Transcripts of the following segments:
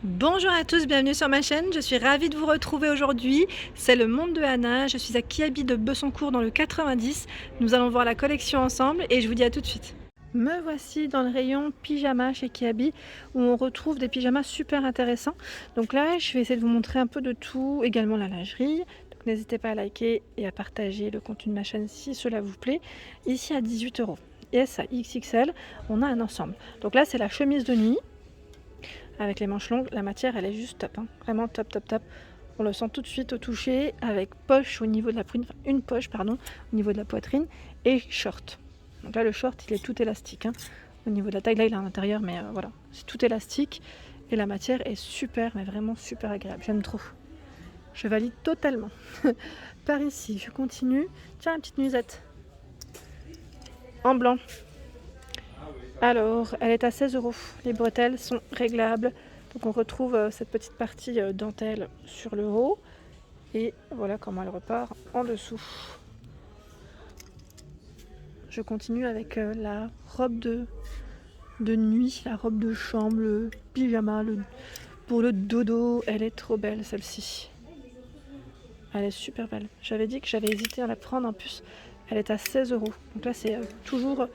Bonjour à tous, bienvenue sur ma chaîne, je suis ravie de vous retrouver aujourd'hui, c'est le monde de Anna, je suis à Kiabi de Bessancourt dans le 90, nous allons voir la collection ensemble et je vous dis à tout de suite. Me voici dans le rayon pyjama chez Kiabi où on retrouve des pyjamas super intéressants. Donc là je vais essayer de vous montrer un peu de tout, également la lingerie. Donc n'hésitez pas à liker et à partager le contenu de ma chaîne si cela vous plaît. Ici à 18 €. S à XXL, on a un ensemble. Donc là c'est la chemise de nuit. Avec les manches longues, la matière elle est juste top, hein. Vraiment top top top. On le sent tout de suite au toucher, avec poche au niveau de la poitrine, enfin une poche pardon, au niveau de la poitrine et short. Donc là le short il est tout élastique, hein. Au niveau de la taille, là il est à l'intérieur mais voilà, c'est tout élastique et la matière est super, mais vraiment super agréable, j'aime trop. Je valide totalement. Par ici, je continue. Tiens, la petite nuisette en blanc. Alors, elle est à 16 €. Les bretelles sont réglables. Donc on retrouve cette petite partie dentelle sur le haut. Et voilà comment elle repart en dessous. Je continue avec la robe de nuit, la robe de chambre, le pyjama pour le dodo. Elle est trop belle celle-ci. Elle est super belle. J'avais dit que j'avais hésité à la prendre en plus. Elle est à 16 €. Donc là c'est toujours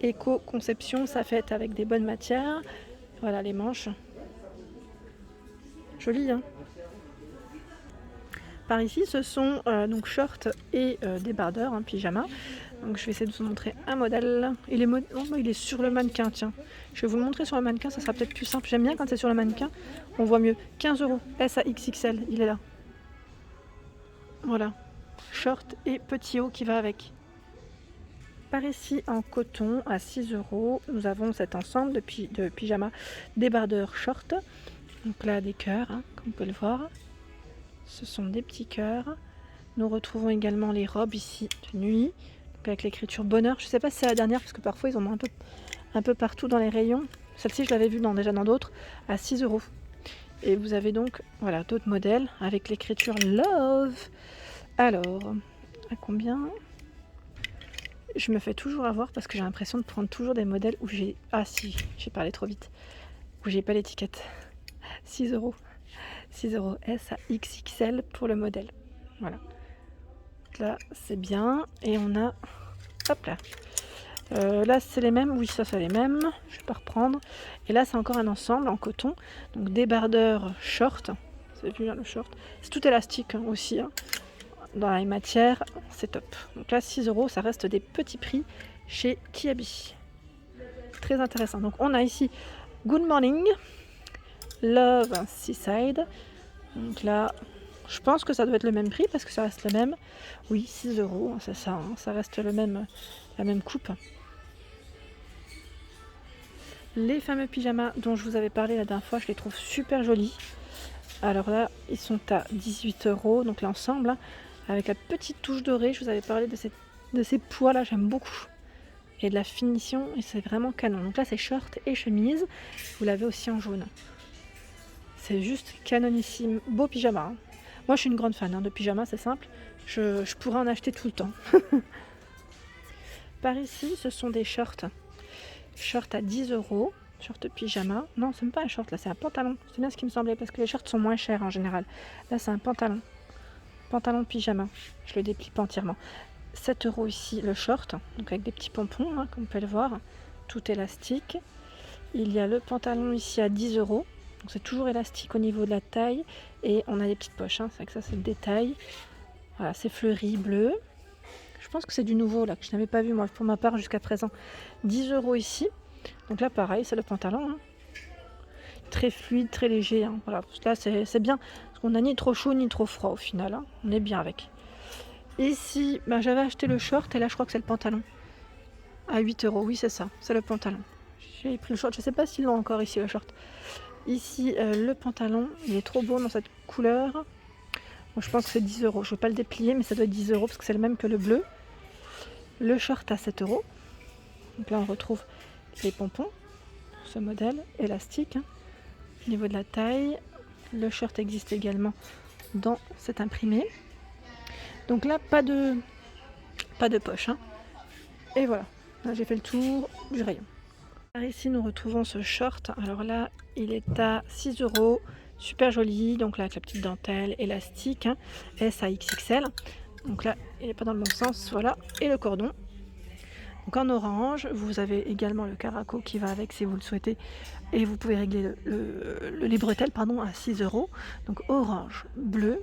éco-conception, ça fait avec des bonnes matières. Voilà les manches. Joli, hein. Par ici, ce sont donc shorts et débardeurs, hein, pyjama. Donc je vais essayer de vous montrer un modèle. Il est sur le mannequin, tiens. Je vais vous le montrer sur le mannequin, ça sera peut-être plus simple. J'aime bien quand c'est sur le mannequin, on voit mieux. 15 €, S à XXL, il est là. Voilà, short et petit haut qui va avec. Par ici, en coton, à 6 €, nous avons cet ensemble de pyjama débardeur short. Donc là, des cœurs, hein, comme vous pouvez le voir. Ce sont des petits cœurs. Nous retrouvons également les robes ici de nuit, donc avec l'écriture bonheur. Je ne sais pas si c'est la dernière parce que parfois ils en ont un peu partout dans les rayons. Celle-ci je l'avais vue déjà dans d'autres à 6 €. Et vous avez donc voilà d'autres modèles avec l'écriture love. Alors, à combien? Je me fais toujours avoir parce que j'ai l'impression de prendre toujours des modèles où j'ai... Ah si, j'ai parlé trop vite. Où j'ai pas l'étiquette. 6 €. 6 € S à XXL pour le modèle. Voilà. Là, c'est bien. Et on a... Hop là. Là, c'est les mêmes. Oui, ça, c'est les mêmes. Je vais pas reprendre. Et là, c'est encore un ensemble en coton. Donc, débardeur short. Vous avez vu là, le short. C'est tout élastique hein, aussi. Hein. Dans la matière, c'est top. Donc là, 6 €, ça reste des petits prix chez Kiabi. Très intéressant. Donc, on a ici Good Morning, Love Seaside. Donc là, je pense que ça doit être le même prix parce que ça reste le même. Oui, 6 €, c'est ça, hein, ça reste la même coupe. Les fameux pyjamas dont je vous avais parlé la dernière fois, je les trouve super jolis. Alors là, ils sont à 18 €, donc l'ensemble, hein, avec la petite touche dorée. Je vous avais parlé de ces pois là, j'aime beaucoup. Et de la finition, et c'est vraiment canon. Donc là, c'est short et chemise. Vous l'avez aussi en jaune. C'est juste canonissime. Beau pyjama. Hein. Moi, je suis une grande fan hein, de pyjama, c'est simple. Je pourrais en acheter tout le temps. Par ici, ce sont des shorts. Short à 10 €. Short pyjama. Non, c'est même pas un short, là, c'est un pantalon. C'est bien ce qui me semblait, parce que les shorts sont moins chers en général. Là, c'est un pantalon. Pantalon pyjama. Je le déplie pas entièrement. 7 € ici, le short. Donc avec des petits pompons, hein, comme vous pouvez le voir. Tout élastique. Il y a le pantalon ici à 10 €. Donc c'est toujours élastique au niveau de la taille. Et on a des petites poches. Hein. C'est vrai que ça, c'est le détail. Voilà, c'est fleuri bleu. Je pense que c'est du nouveau là, que je n'avais pas vu moi pour ma part jusqu'à présent. 10 € ici. Donc là pareil, c'est le pantalon. Hein. Très fluide, très léger. Hein. Voilà, là c'est bien. Parce qu'on n'a ni trop chaud ni trop froid au final. Hein. On est bien avec. Ici, ben, j'avais acheté le short et là je crois que c'est le pantalon. À 8 €, oui c'est ça, c'est le pantalon. J'ai pris le short, je ne sais pas s'ils l'ont encore ici le short. Ici le pantalon, il est trop beau dans cette couleur. Bon, je pense que c'est 10 €. Je ne vais pas le déplier, mais ça doit être 10 € parce que c'est le même que le bleu. Le short à 7 €. Donc là, on retrouve les pompons, ce modèle élastique. Hein. Au niveau de la taille, le short existe également dans cet imprimé. Donc là, pas de poche. Hein. Et voilà, là, j'ai fait le tour du rayon. Par ici, nous retrouvons ce short. Alors là, il est à 6 €. Super joli. Donc là, avec la petite dentelle élastique, hein, S à XXL. Donc là, il n'est pas dans le bon sens. Voilà. Et le cordon. Donc en orange, vous avez également le caraco qui va avec si vous le souhaitez. Et vous pouvez régler les bretelles pardon, à 6 €. Donc orange, bleu.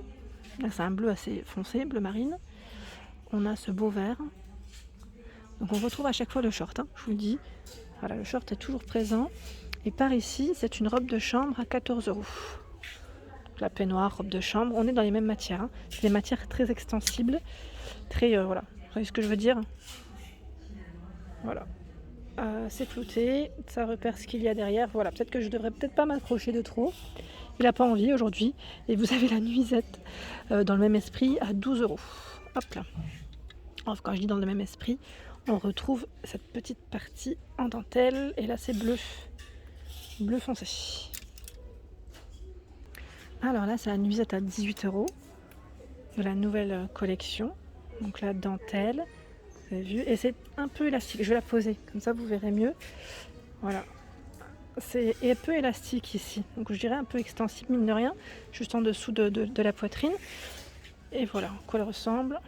Là, c'est un bleu assez foncé, bleu marine. On a ce beau vert. Donc on retrouve à chaque fois le short, hein, je vous le dis. Voilà, le short est toujours présent. Et par ici, c'est une robe de chambre à 14 €. La peignoir, robe de chambre, on est dans les mêmes matières. Hein. C'est des matières très extensibles. Très, voilà, vous voyez ce que je veux dire? Voilà. C'est flouté, ça repère ce qu'il y a derrière. Voilà, peut-être que je devrais peut-être pas m'approcher de trop. Il n'a pas envie aujourd'hui. Et vous avez la nuisette dans le même esprit à 12 €. Hop là. Enfin, quand je dis dans le même esprit, on retrouve cette petite partie en dentelle. Et là, c'est bleu. Bleu foncé. Alors là, c'est la nuisette à 18 € de la nouvelle collection. Donc la dentelle, vous avez vu. Et c'est un peu élastique. Je vais la poser, comme ça vous verrez mieux. Voilà. C'est un peu élastique ici. Donc je dirais un peu extensible, mine de rien. Juste en dessous de la poitrine. Et voilà à quoi elle ressemble.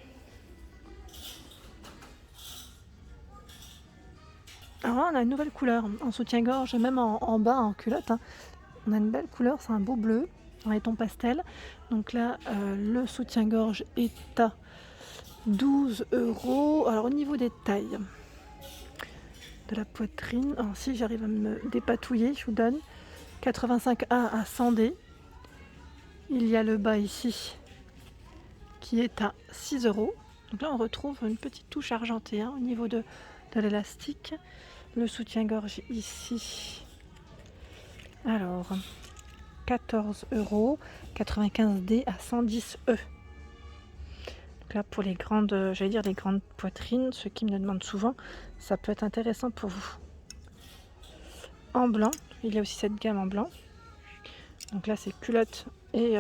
Alors là, on a une nouvelle couleur en soutien-gorge, même en bas, en culotte. Hein. On a une belle couleur, c'est un beau bleu. Dans les tons pastel. Donc là, le soutien-gorge est à 12 €. Alors au niveau des tailles de la poitrine, alors si j'arrive à me dépatouiller, je vous donne 85A à 100D. Il y a le bas ici qui est à 6 €. Donc là, on retrouve une petite touche argentée hein, au niveau de l'élastique. Le soutien-gorge ici. Alors, 14 €, 95D à 110E. Donc là, pour les grandes, j'allais dire les grandes poitrines, ceux qui me le demandent souvent, ça peut être intéressant pour vous. En blanc, il y a aussi cette gamme en blanc. Donc là, c'est culotte et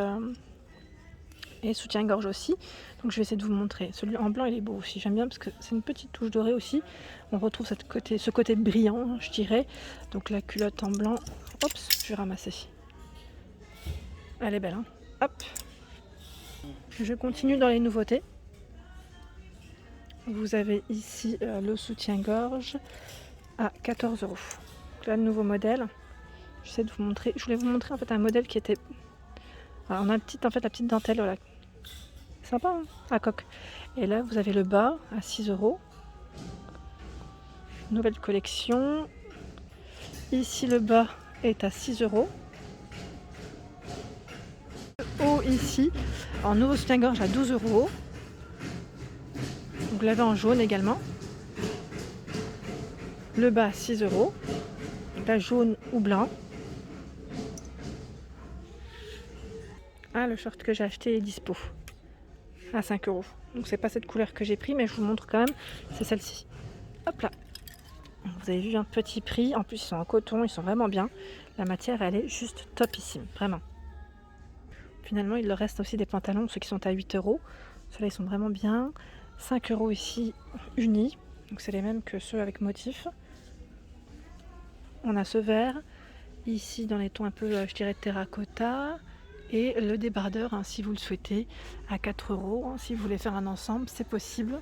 soutien-gorge aussi. Donc je vais essayer de vous montrer. Celui en blanc, il est beau aussi. J'aime bien parce que c'est une petite touche dorée aussi. On retrouve ce côté brillant, je dirais. Donc la culotte en blanc. Hop, je vais ramasser. Elle est belle, hein. Hop. Je continue dans les nouveautés. Vous avez ici le soutien-gorge à 14 €. Donc là, le nouveau modèle. J'essaie de vous montrer. Je voulais vous montrer en fait un modèle qui était. Alors, on a la petite dentelle, voilà. Sympa, hein, à coque. Et là, vous avez le bas à 6 €. Nouvelle collection. Ici, le bas est à 6 €. Haut ici, en nouveau soutien-gorge à 12 €. Donc l'avez en jaune également. Le bas 6 €. Là, jaune ou blanc. Ah, le short que j'ai acheté est dispo à 5 €. Donc c'est pas cette couleur que j'ai pris, mais je vous montre quand même, c'est celle-ci. Hop là. Vous avez vu un petit prix. En plus, ils sont en coton, ils sont vraiment bien. La matière, elle est juste topissime, vraiment. Finalement, il leur reste aussi des pantalons, ceux qui sont à 8 €. Ceux-là, ils sont vraiment bien. 5 € ici, unis. Donc c'est les mêmes que ceux avec motif. On a ce vert. Ici, dans les tons un peu, je dirais, terracotta. Et le débardeur, hein, si vous le souhaitez, à 4 €. Hein, si vous voulez faire un ensemble, c'est possible.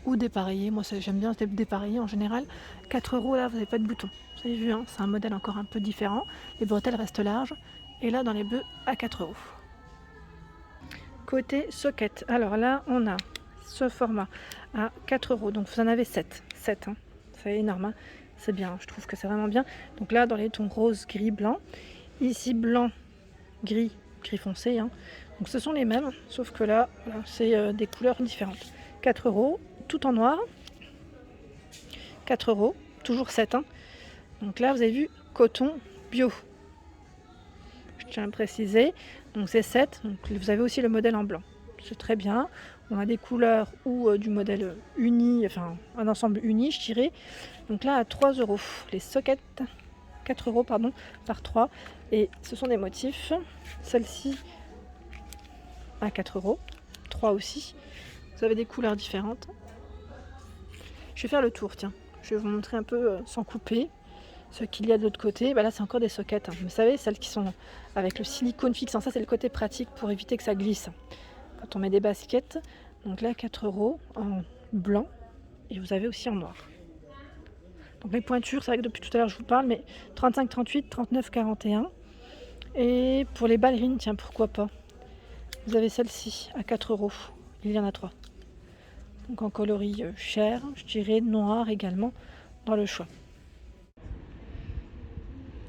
Ou dépareiller. Moi, j'aime bien dépareiller en général. 4 €, là, vous n'avez pas de bouton. Vous avez vu, hein, c'est un modèle encore un peu différent. Les bretelles restent larges. Et là, dans les bleus, à 4 €. Côté socket, alors là, on a ce format à 4 €. Donc, vous en avez 7. 7, hein. C'est énorme. Hein. C'est bien, je trouve que c'est vraiment bien. Donc là, dans les tons rose, gris, blanc. Ici, blanc, gris, gris foncé. Hein. Donc, ce sont les mêmes, sauf que là, voilà, c'est des couleurs différentes. 4 €, tout en noir. 4 €, toujours 7. Hein. Donc là, vous avez vu, coton bio. Je tiens à le préciser. Donc c'est 7. Donc vous avez aussi le modèle en blanc. C'est très bien. On a des couleurs ou du modèle uni, enfin un ensemble uni, je dirais. Donc là, à 3 €. Les sockets, 4 € pardon, par 3. Et ce sont des motifs. Celle-ci, à 4 €. 3 aussi. Vous avez des couleurs différentes. Je vais faire le tour, tiens. Je vais vous montrer un peu sans couper Ce qu'il y a de l'autre côté, bah là c'est encore des sockets. Vous savez, celles qui sont avec le silicone fixant. Ça c'est le côté pratique pour éviter que ça glisse. Quand on met des baskets, donc là 4 € en blanc et vous avez aussi en noir. Donc les pointures, c'est vrai que depuis tout à l'heure je vous parle, mais 35, 38, 39, 41. Et pour les ballerines, tiens, pourquoi pas. Vous avez celle-ci à 4 €. Il y en a 3. Donc en coloris cher, je dirais noir également dans le choix.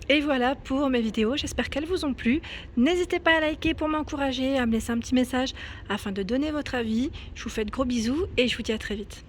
Et voilà pour mes vidéos, j'espère qu'elles vous ont plu. N'hésitez pas à liker pour m'encourager, à me laisser un petit message afin de donner votre avis. Je vous fais de gros bisous et je vous dis à très vite.